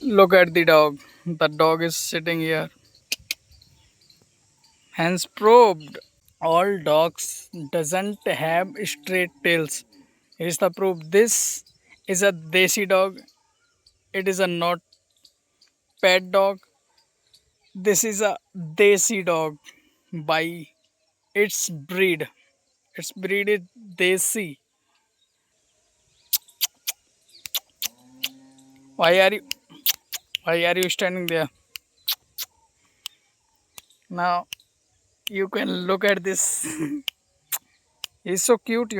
Look at the dog. The dog is sitting here, hands probed. All dogs doesn't have straight tails. Here's the proof. This is a desi dog. It is a not pet dog. This is a desi dog by its breed. Its breed is desi. Why are you why are you standing there? Now you can look at this. He's so cute.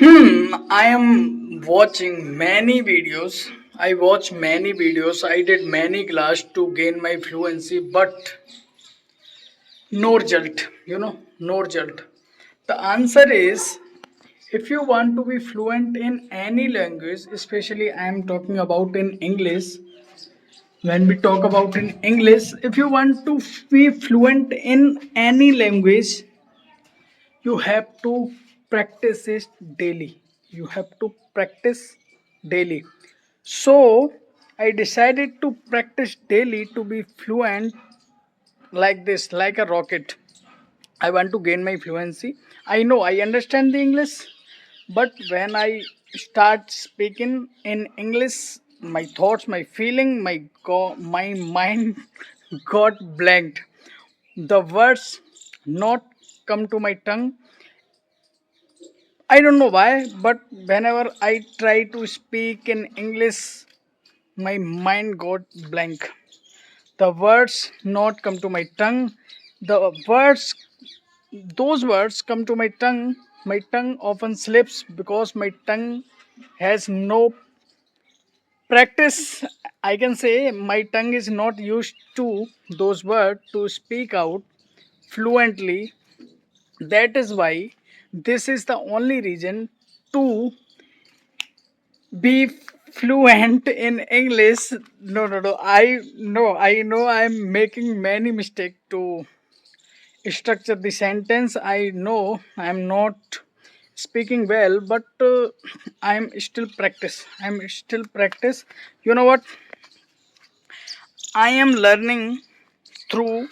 I am watching many videos. I watch many videos. I did many class to gain my fluency, but no result. No result. The answer is if you want to be fluent in any language, especially I am talking about in English. When we talk about in English, if you want to be fluent in any language, you have to practice it daily. You have to practice daily. So I decided to practice daily to be fluent like this, like a rocket. I want to gain my fluency. I know I understand the English, but when I start speaking in English, my thoughts, my feeling, my mind got blanked. The words not come to my tongue. I don't know why, but whenever I try to speak in English, my mind got blank. The words not come to my tongue. The words, those words come to my tongue. My tongue often slips because my tongue has no practice. I can say my tongue is not used to those words to speak out fluently. That is why this is the only reason to be fluent in English. No. I know I'm making many mistakes to structure the sentence. I know I'm not speaking well, but I'm still practice. You know what? I am learning through.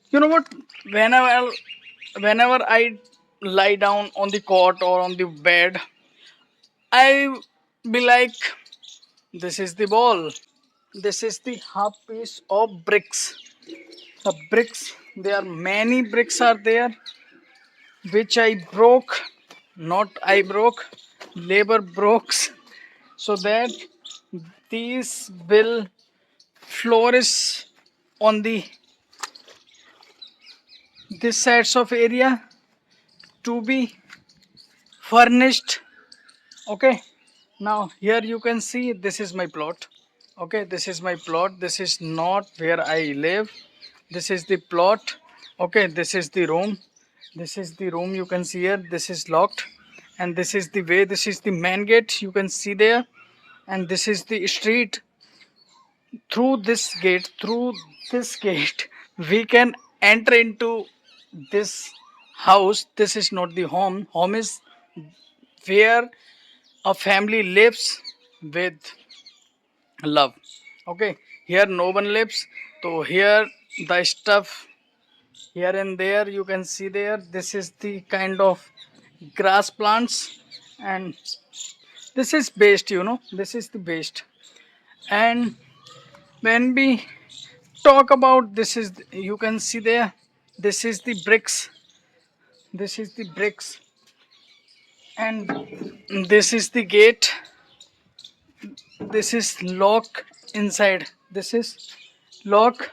You know what? Whenever whenever I lie down on the cot or on the bed, I be like, this is the ball. This is the half piece of bricks. The bricks, there are many bricks are there which I broke, not I broke, labor broke, so that these will flourish on the this sides of area to be furnished. Okay, now here you can see this is my plot. Okay, this is my plot. This is not where I live. This is the plot. Okay, this is the room. This is the room you can see here. This is locked, and this is the way. This is the main gate you can see there, and this is the street. Through this gate, we can enter into this house. This is not the home. Home is where a family lives with love. Okay, here no one lives. So here the stuff here and there you can see there. This is the kind of grass plants, and this is based. This is the based. And when we talk about this is you can see there, this is the bricks. This is the bricks, and this is the gate. This is lock inside. This is lock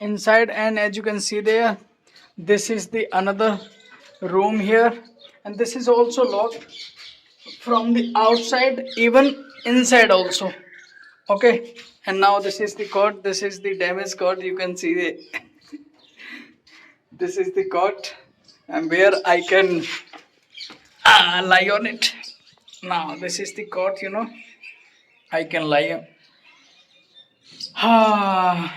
inside, and as you can see there, this is the another room here, and this is also locked from the outside, even inside also. Okay, and now this is the cot. This is the damaged cot. You can see this is the cot, and where I can lie on it. Now this is the cot. I can lie. Ah,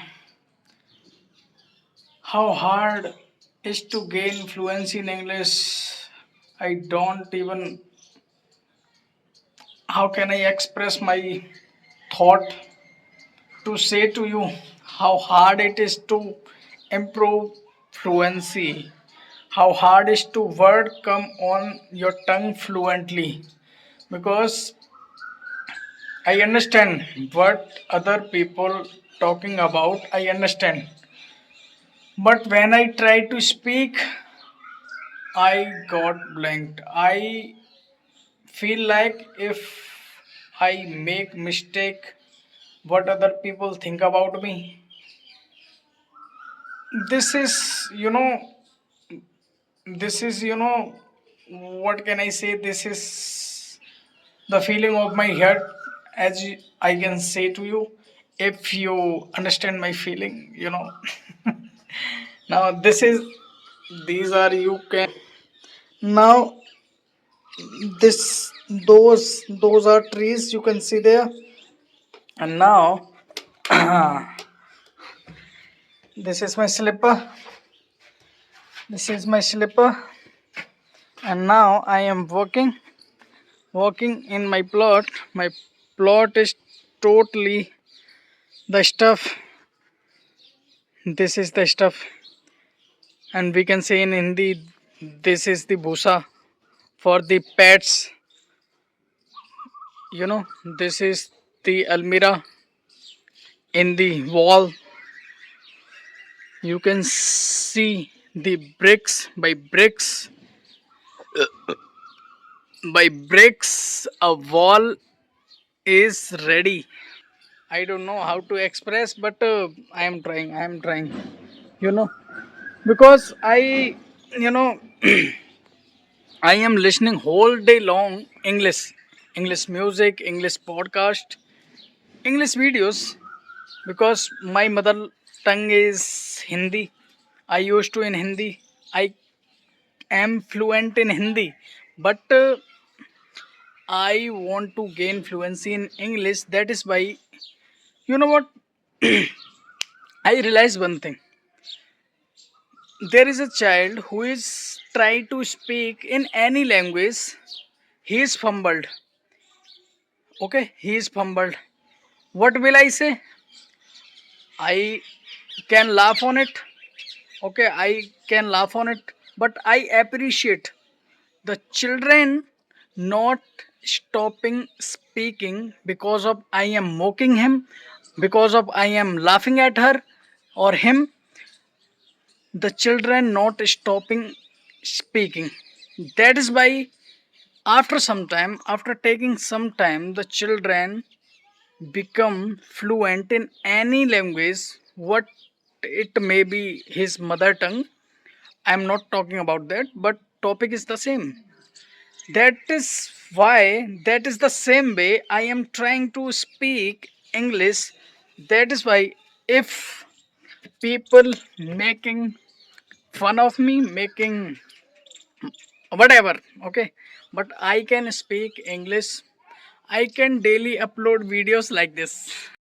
how hard is to gain fluency in English? I don't even. How can I express my thought? to say to you how hard it is to improve fluency, how hard is to word come on your tongue fluently. Because I understand what other people talking about. I understand, but when I try to speak, I got blanked. I feel like if I make mistake, what other people think about me. This is, what can I say? This is the feeling of my heart, as I can say to you, if you understand my feeling. Now, these are you can. Now, those are trees you can see there, and now this is my slipper. This is my slipper, and now I am walking in my plot. My plot is totally the stuff. This is the stuff, and we can say in Hindi, this is the bhusa for the pets. This is the almirah in the wall. You can see the bricks by bricks. A wall is ready. I don't know how to express, but I am trying. You know, because you know, I am listening whole day long English music, English podcast, English videos, because my mother tongue is Hindi. I used to in Hindi. I am fluent in Hindi, but I want to gain fluency in English. That is why, you know what? I realized one thing. There is a child who is trying to speak in any language. He is fumbled. Okay, he is fumbled. What will I say? I can laugh on it. Okay, I can laugh on it. But I appreciate the children not stopping speaking because of I am mocking him, because of I am laughing at her or him. The children not stopping speaking. That is why after some time, after taking some time, the children become fluent in any language, what it may be his mother tongue. I'm not talking about that, but topic is the same. That is the same way I am trying to speak English. That is why if people making fun of me, making whatever, okay, but I can speak English. I can daily upload videos like this.